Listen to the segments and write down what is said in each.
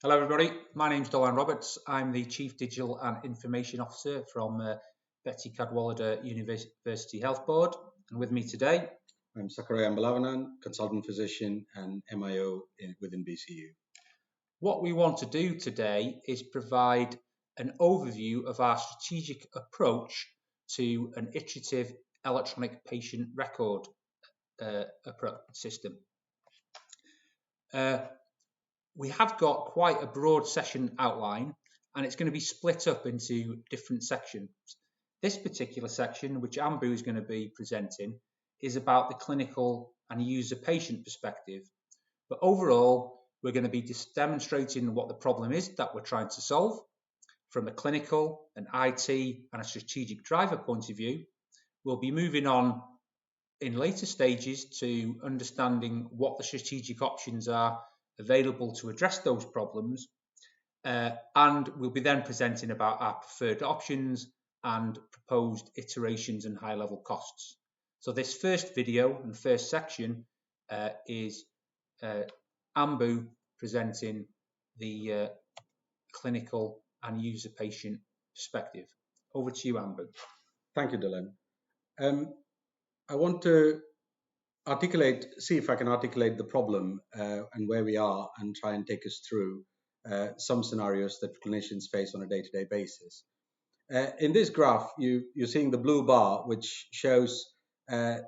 Hello everybody, my name's Dolan Roberts. I'm the Chief Digital and Information Officer from Betty Cadwallader University Health Board, and with me today I'm Sakkarai Ambalavanan, consultant physician and MIO within BCU. What we want to do today is provide an overview of our strategic approach to an iterative electronic patient record system. We have got quite a broad session outline, and it's going to be split up into different sections. This particular section, which Ambu is going to be presenting, is about the clinical and user-patient perspective. But overall, we're going to be demonstrating what the problem is that we're trying to solve from a clinical, an IT, and a strategic driver point of view. We'll be moving on in later stages to understanding what the strategic options are available to address those problems, and we'll be then presenting about our preferred options and proposed iterations and high-level costs. So this first video and first section is Ambu presenting the clinical and user-patient perspective. Over to you, Ambu. Thank you, Dylan. I want to see if I can articulate the problem and where we are, and try and take us through some scenarios that clinicians face on a day-to-day basis. In this graph, you're seeing the blue bar, which shows the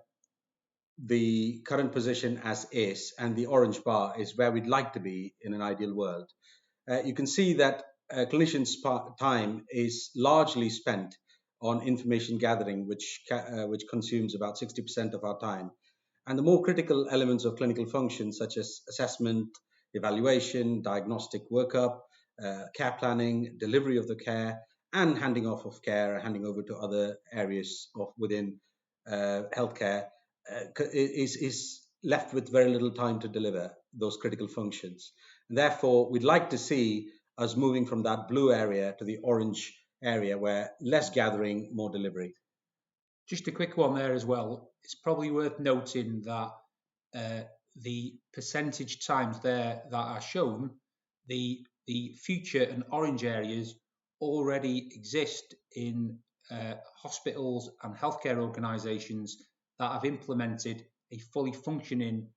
current position as is, and the orange bar is where we'd like to be in an ideal world. You can see that clinicians' time is largely spent on information gathering, which consumes about 60% of our time. And the more critical elements of clinical function, such as assessment, evaluation, diagnostic workup, care planning, delivery of the care, and handing off of care, handing over to other areas within healthcare, is left with very little time to deliver those critical functions. And therefore, we'd like to see us moving from that blue area to the orange area, where less gathering, more delivery. Just a quick one there as well. It's probably worth noting that the percentage times there that are shown, the future and orange areas already exist in hospitals and healthcare organisations that have implemented a fully functioning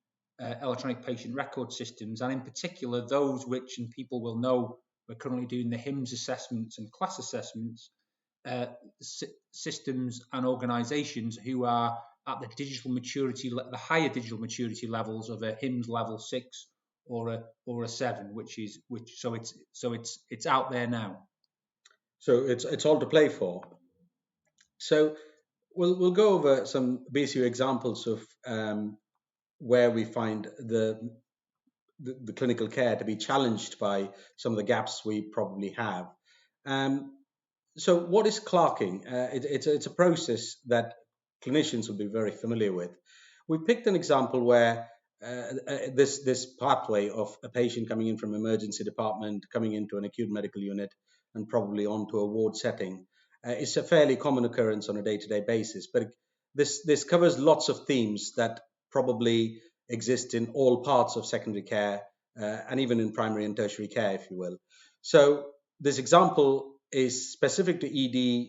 electronic patient record systems, and in particular those which, and people will know, we're currently doing the HIMSS assessments and class assessments, systems and organisations who are at the digital maturity, the higher digital maturity levels of a HIMSS level 6 or a 7, so it's out there now. So it's all to play for. So we'll go over some BCU examples of where we find the clinical care to be challenged by some of the gaps we probably have. So what is clerking? It's a process that clinicians will be very familiar with. We picked an example where this pathway of a patient coming in from emergency department, coming into an acute medical unit, and probably onto a ward setting is a fairly common occurrence on a day-to-day basis. But this covers lots of themes that probably exist in all parts of secondary care and even in primary and tertiary care, if you will. So this example is specific to ED,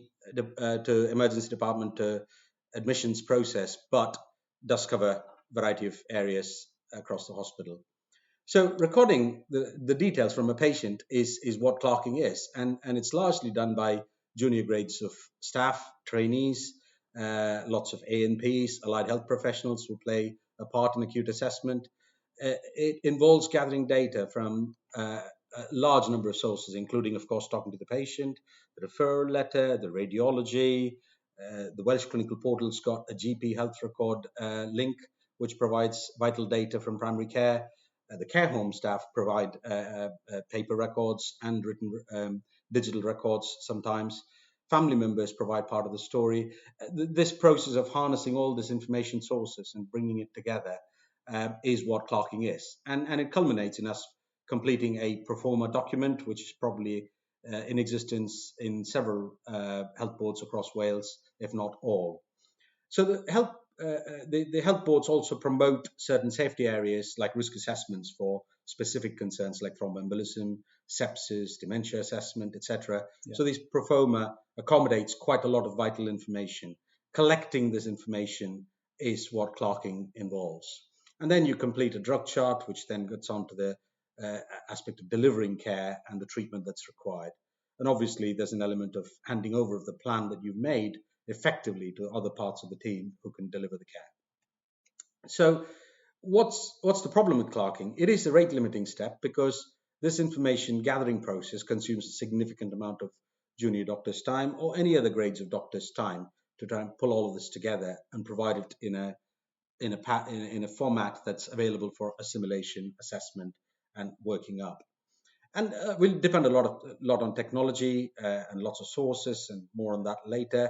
to emergency department, to admissions process, but does cover a variety of areas across the hospital. So recording the details from a patient is what clerking is, and it's largely done by junior grades of staff, trainees, lots of A&Ps, allied health professionals who play a part in acute assessment. It involves gathering data from a large number of sources, including, of course, talking to the patient, the referral letter, the radiology. The Welsh Clinical Portal's got a GP health record link, which provides vital data from primary care. The care home staff provide paper records and written digital records sometimes. Family members provide part of the story. This process of harnessing all these information sources and bringing it together is what clerking is. And it culminates in us completing a pro forma document, which is probably in existence in several health boards across Wales, if not all. So the health boards also promote certain safety areas like risk assessments for specific concerns like thromboembolism, sepsis, dementia assessment, etc. Yeah. So this Proforma accommodates quite a lot of vital information. Collecting this information is what clerking involves. And then you complete a drug chart, which then gets on to the aspect of delivering care and the treatment that's required. And obviously, there's an element of handing over of the plan that you've made effectively to other parts of the team who can deliver the care. So what's the problem with clerking? It is a rate limiting step because this information gathering process consumes a significant amount of junior doctors' time or any other grades of doctors' time to try and pull all of this together and provide it in a format that's available for assimilation, assessment, and working up. And we'll depend a lot on technology and lots of sources, and more on that later.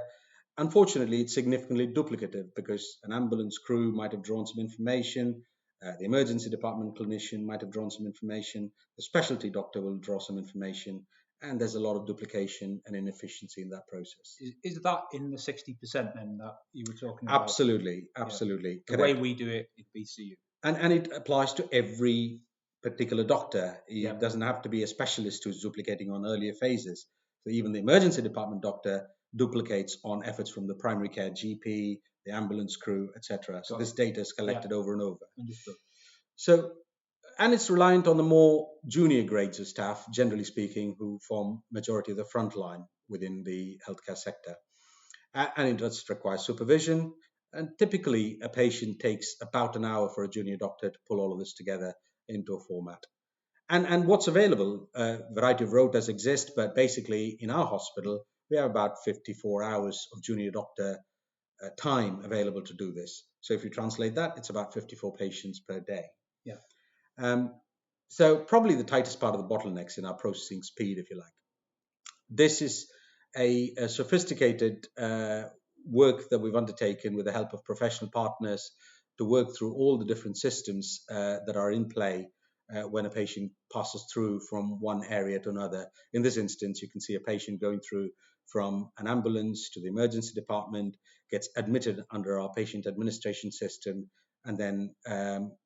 Unfortunately, it's significantly duplicative because an ambulance crew might have drawn some information, the emergency department clinician might have drawn some information, the specialty doctor will draw some information, and there's a lot of duplication and inefficiency in that process. Is that in the 60% then that you were talking about? Absolutely. The way we do it in BCU. And it applies to every particular doctor. It doesn't have to be a specialist who's duplicating on earlier phases. So even the emergency department doctor duplicates on efforts from the primary care GP, the ambulance crew, etc. So this data is collected over and over. Understood. So, and it's reliant on the more junior grades of staff, generally speaking, who form majority of the front line within the healthcare sector. And it does require supervision. And typically, a patient takes about an hour for a junior doctor to pull all of this together into a format. And what's available, a variety of rotas exist, but basically in our hospital, we have about 54 hours of junior doctor time available to do this. So if you translate that, it's about 54 patients per day. So probably the tightest part of the bottlenecks in our processing speed, if you like. This is a sophisticated work that we've undertaken with the help of professional partners to work through all the different systems that are in play when a patient passes through from one area to another. In this instance, you can see a patient going through from an ambulance to the emergency department, gets admitted under our patient administration system, and then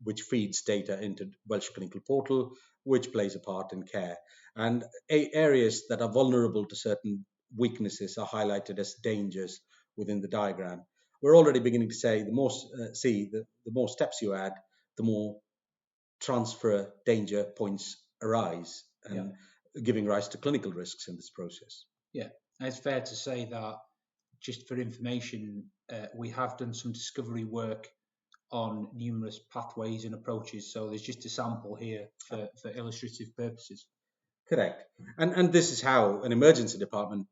which feeds data into Welsh Clinical Portal, which plays a part in care. And areas that are vulnerable to certain weaknesses are highlighted as dangers within the diagram. We're already beginning to say the more steps you add, the more transfer danger points arise, and giving rise to clinical risks in this process. Yeah, and it's fair to say that, just for information, we have done some discovery work on numerous pathways and approaches. So there's just a sample here for illustrative purposes. Correct. And this is how an emergency department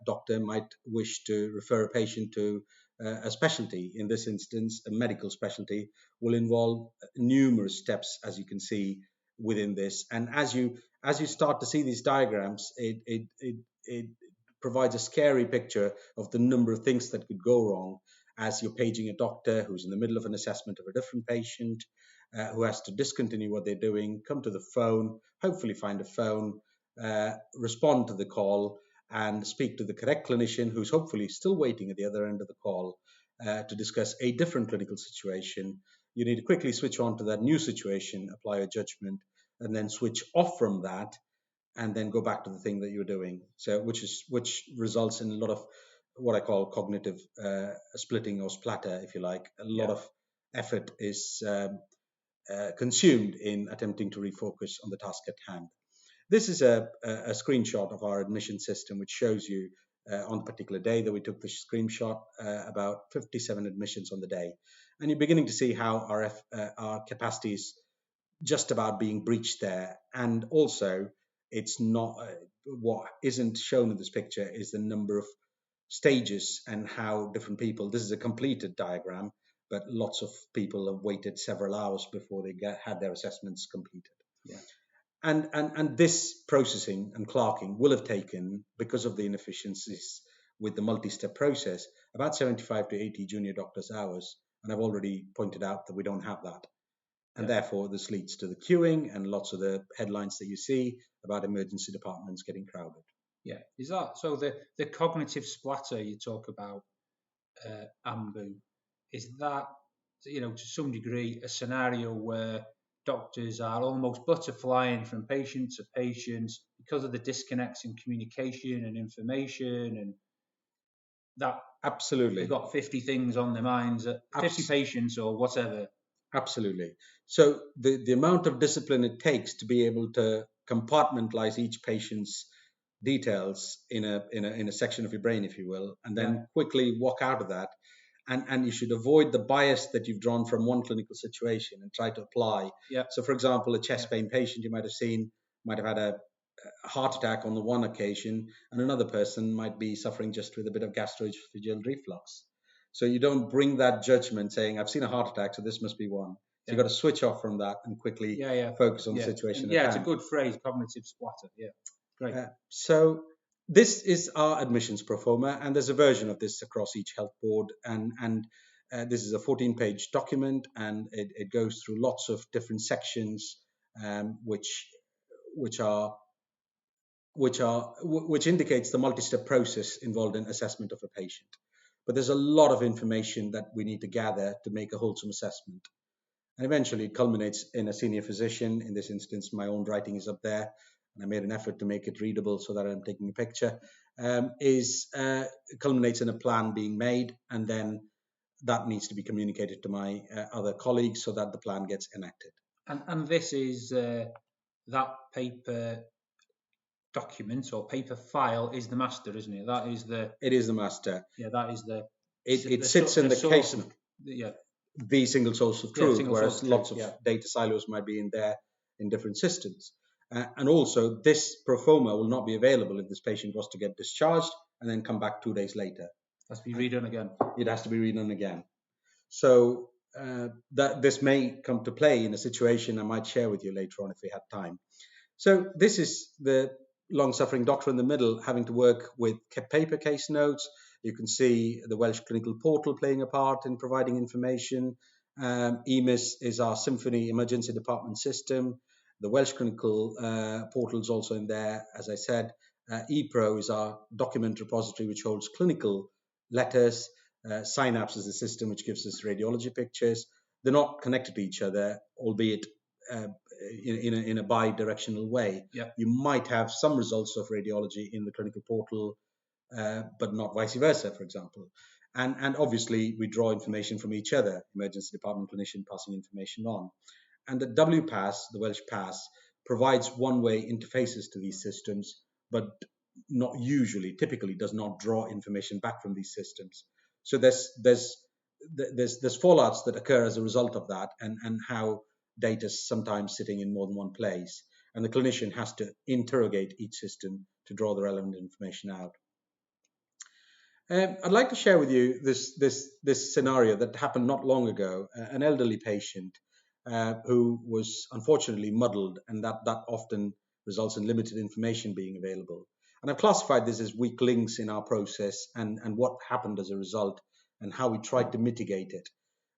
doctor might wish to refer a patient to a specialty. In this instance, a medical specialty will involve numerous steps, as you can see within this. And as you start to see these diagrams, it provides a scary picture of the number of things that could go wrong as you're paging a doctor who's in the middle of an assessment of a different patient, who has to discontinue what they're doing, come to the phone, hopefully find a phone, respond to the call, and speak to the correct clinician who's hopefully still waiting at the other end of the call to discuss a different clinical situation. You need to quickly switch on to that new situation, apply a judgment, and then switch off from that, and then go back to the thing that you're doing. So which results in a lot of what I call cognitive splitting or splatter, if you like. A lot of effort is consumed in attempting to refocus on the task at hand. This is a screenshot of our admission system, which shows you on the particular day that we took the screenshot, about 57 admissions on the day. And you're beginning to see how our capacity is just about being breached there. And also, it's not what isn't shown in this picture is the number of stages and how different people, this is a completed diagram, but lots of people have waited several hours before they had their assessments completed. Yeah. And this processing and clerking will have taken, because of the inefficiencies with the multi-step process, about 75 to 80 junior doctors' hours. And I've already pointed out that we don't have that. And therefore, this leads to the queuing and lots of the headlines that you see about emergency departments getting crowded. Yeah, is that so? The cognitive splatter you talk about, Ambu, is that, to some degree, a scenario where doctors are almost butterflying from patient to patient because of the disconnects in communication and information, and that Absolutely. they've got 50 things on their minds, 50 patients or whatever. Absolutely. So the amount of discipline it takes to be able to compartmentalize each patient's details in a section of your brain, if you will, and then quickly walk out of that. And you should avoid the bias that you've drawn from one clinical situation and try to apply. So, for example, a chest pain patient you might have seen might have had a heart attack on the one occasion, and another person might be suffering just with a bit of gastroesophageal reflux. So you don't bring that judgment saying, I've seen a heart attack, so this must be one. So you've got to switch off from that and quickly focus on the situation. And it's a good phrase, cognitive splatter. Yeah, great. So this is our admissions pro forma, and there's a version of this across each health board. And this is a 14-page document, and it goes through lots of different sections, which indicates the multi-step process involved in assessment of a patient. But there's a lot of information that we need to gather to make a wholesome assessment. And eventually it culminates in a senior physician. In this instance, my own writing is up there, and I made an effort to make it readable so that I'm taking a picture, culminates in a plan being made, and then that needs to be communicated to my other colleagues so that the plan gets enacted. And this is that paper document or paper file is the master, isn't it? That is the. It is the master. Yeah, that is the. It sits in the case. The single source of truth, whereas lots of data silos might be in there in different systems. And also, this pro forma will not be available if this patient was to get discharged and then come back 2 days later. It has to be redone again. It has to be redone again. So that this may come to play in a situation I might share with you later on if we have time. So this is the long-suffering doctor in the middle having to work with paper case notes. You can see the Welsh Clinical Portal playing a part in providing information. EMIS is our Symphony Emergency Department system. The Welsh Clinical Portal is also in there, as I said. ePro is our document repository which holds clinical letters. Synapse is the system which gives us radiology pictures. They're not connected to each other, albeit in a bi-directional way. You might have some results of radiology in the clinical portal, but not vice versa, for example. And obviously, we draw information from each other, emergency department clinician passing information on. And the WPAS, the Welsh PAS, provides one-way interfaces to these systems, but not usually, typically does not draw information back from these systems. So there's fallouts that occur as a result of that, and how data is sometimes sitting in more than one place. And the clinician has to interrogate each system to draw the relevant information out. I'd like to share with you this scenario that happened not long ago. An elderly patient who was unfortunately muddled, and that often results in limited information being available. And I've classified this as weak links in our process and what happened as a result and how we tried to mitigate it.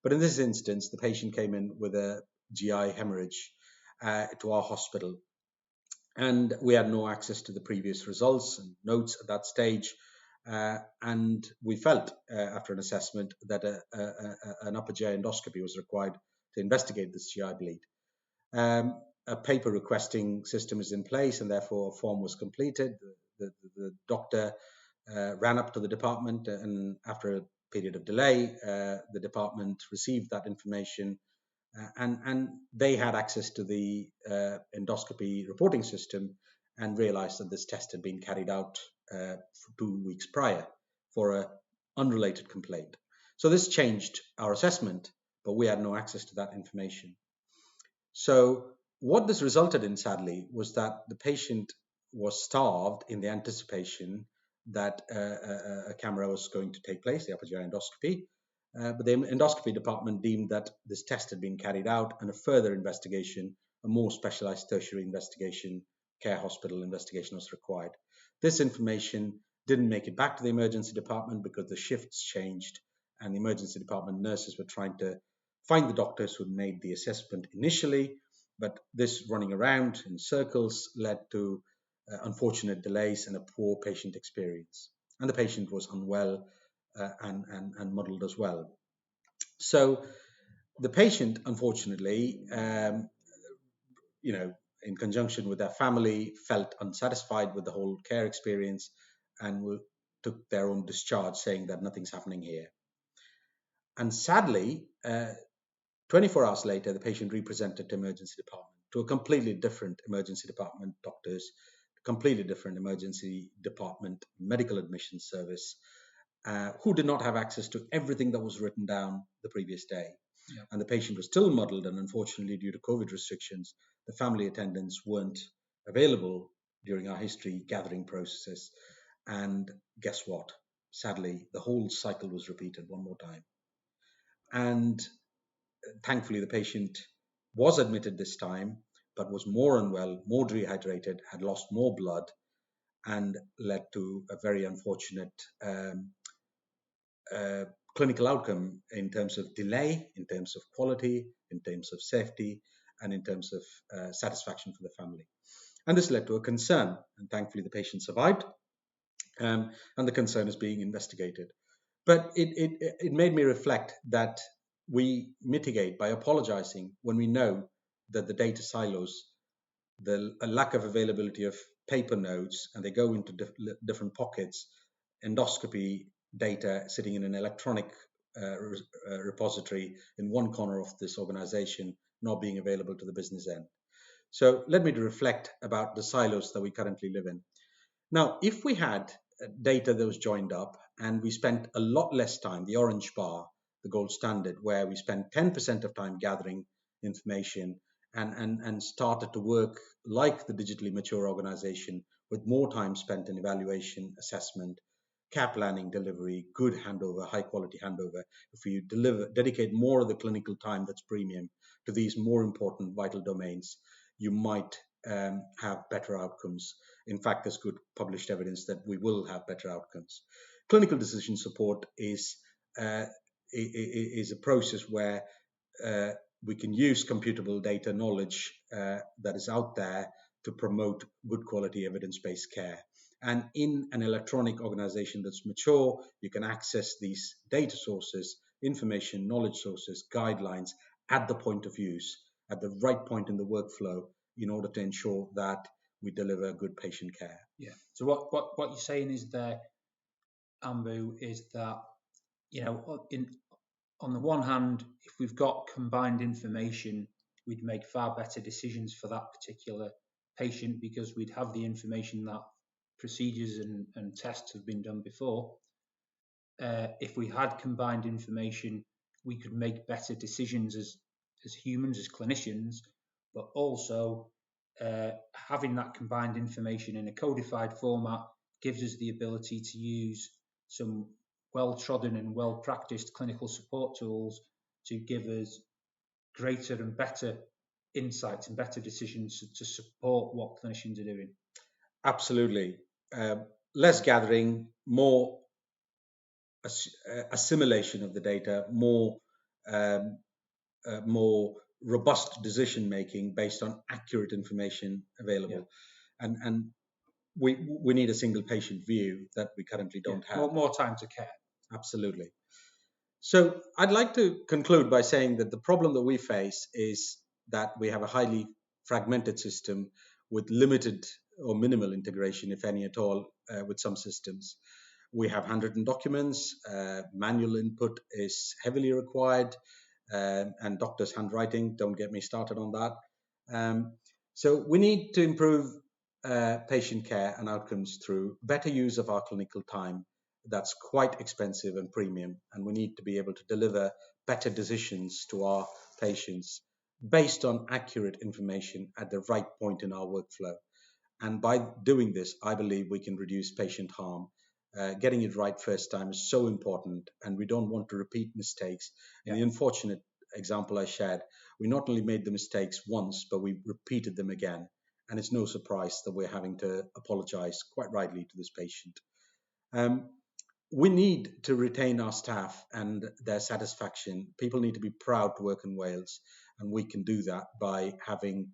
But in this instance, the patient came in with a GI hemorrhage to our hospital. And we had no access to the previous results and notes at that stage. And we felt after an assessment that an upper GI endoscopy was required to investigate this GI bleed. A paper requesting system is in place, and therefore a form was completed. The doctor ran up to the department, and after a period of delay, the department received that information, and they had access to the endoscopy reporting system and realized that this test had been carried out for 2 weeks prior for an unrelated complaint. So this changed our assessment, but we had no access to that information. So what this resulted in, sadly, was that the patient was starved in the anticipation that a camera was going to take place, the upper GI endoscopy. But the endoscopy department deemed that this test had been carried out, and a further investigation, a more specialized tertiary investigation, care hospital investigation was required. This information didn't make it back to the emergency department because the shifts changed, and the emergency department nurses were trying to find the doctors who made the assessment initially, but this running around in circles led to unfortunate delays and a poor patient experience. And the patient was unwell and muddled as well. So the patient, unfortunately, in conjunction with their family, felt unsatisfied with the whole care experience and took their own discharge, saying that nothing's happening here. And sadly, 24 hours later, the patient represented to emergency department, to a completely different emergency department doctors, completely different emergency department medical admission service, who did not have access to everything that was written down the previous day. Yeah. And the patient was still muddled, and unfortunately, due to COVID restrictions, the family attendants weren't available during our history gathering processes. And guess what? Sadly, the whole cycle was repeated one more time. And thankfully, the patient was admitted this time, but was more unwell, more dehydrated, had lost more blood, and led to a very unfortunate clinical outcome in terms of delay, in terms of quality, in terms of safety, and in terms of satisfaction for the family. And this led to a concern, and thankfully the patient survived, and the concern is being investigated. But it made me reflect that we mitigate by apologizing when we know that the data silos, the lack of availability of paper notes, and they go into different pockets, endoscopy data sitting in an electronic repository in one corner of this organization, not being available to the business end. So let me reflect about the silos that we currently live in. Now, if we had data that was joined up and we spent a lot less time, the orange bar, the gold standard, where we spent 10% of time gathering information and started to work like the digitally mature organization with more time spent in evaluation, assessment, care planning, delivery, good handover, high quality handover. If you dedicate more of the clinical time that's premium to these more important vital domains, you might have better outcomes. In fact, there's good published evidence that we will have better outcomes. Clinical decision support is a process where we can use computable data knowledge that is out there to promote good quality evidence-based care. And in an electronic organization that's mature, you can access these data sources, information, knowledge sources, guidelines at the point of use, at the right point in the workflow, in order to ensure that we deliver good patient care. Yeah. So what you're saying is there, Ambu, is that, on the one hand, if we've got combined information, we'd make far better decisions for that particular patient because we'd have the information that procedures and tests have been done before. If we had combined information, we could make better decisions as humans, as clinicians, but also having that combined information in a codified format gives us the ability to use some well-trodden and well-practiced clinical support tools to give us greater and better insights and better decisions to support what clinicians are doing. Absolutely. Less gathering, more assimilation of the data, more robust decision making based on accurate information available. Yeah. And we need a single patient view that we currently don't have. More time to care. Absolutely. So I'd like to conclude by saying that the problem that we face is that we have a highly fragmented system with limited or minimal integration, if any at all, with some systems. We have handwritten documents, manual input is heavily required, and doctors' handwriting, don't get me started on that. So we need to improve patient care and outcomes through better use of our clinical time. That's quite expensive and premium, and we need to be able to deliver better decisions to our patients based on accurate information at the right point in our workflow. And by doing this, I believe we can reduce patient harm. Getting it right first time is so important, and we don't want to repeat mistakes. In the unfortunate example I shared, we not only made the mistakes once, but we repeated them again. And it's no surprise that we're having to apologize quite rightly to this patient. We need to retain our staff and their satisfaction. People need to be proud to work in Wales, and we can do that by having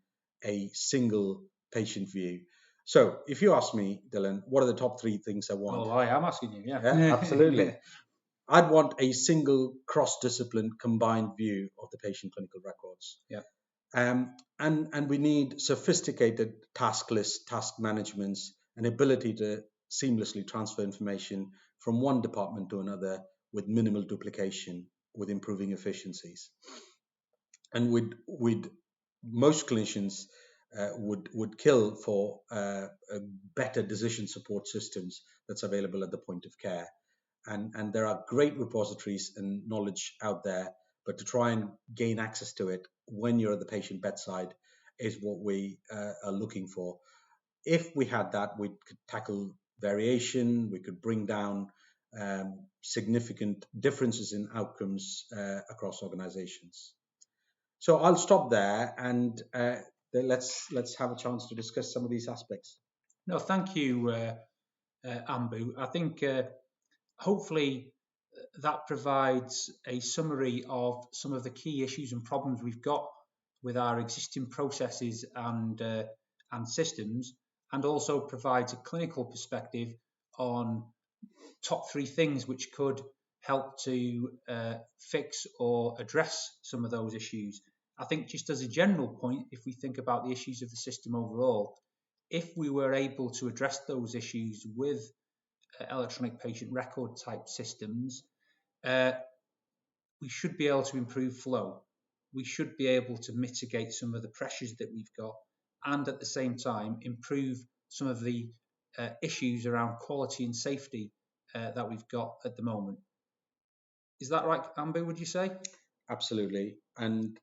a single patient view. So if you ask me, Dylan, what are the top 3 things I want? Oh, I am asking you, yeah. Absolutely. I'd want a single cross-discipline combined view of the patient clinical records. Yeah. And we need sophisticated task lists, task managements, and ability to seamlessly transfer information from one department to another with minimal duplication, with improving efficiencies. And with most clinicians would kill for better decision support systems that's available at the point of care. And there are great repositories and knowledge out there, but to try and gain access to it when you're at the patient bedside is what we are looking for. If we had that, we could tackle variation, we could bring down significant differences in outcomes across organizations. So I'll stop there, and then let's have a chance to discuss some of these aspects. No, thank you, Ambu. I think hopefully that provides a summary of some of the key issues and problems we've got with our existing processes and systems, and also provides a clinical perspective on top 3 things which could help to fix or address some of those issues. I think just as a general point, if we think about the issues of the system overall, if we were able to address those issues with electronic patient record type systems, we should be able to improve flow. We should be able to mitigate some of the pressures that we've got, and at the same time improve some of the issues around quality and safety that we've got at the moment. Is that right, Amber, would you say? Absolutely. And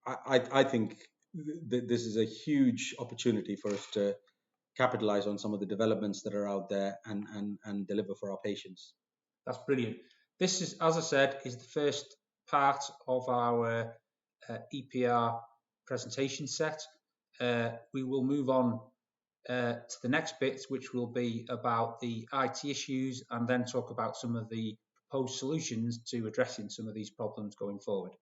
I think this is a huge opportunity for us to capitalize on some of the developments that are out there and deliver for our patients. That's brilliant. This is, as I said, is the first part of our EPR presentation set. We will move on to the next bit, which will be about the IT issues, and then talk about some of the proposed solutions to addressing some of these problems going forward.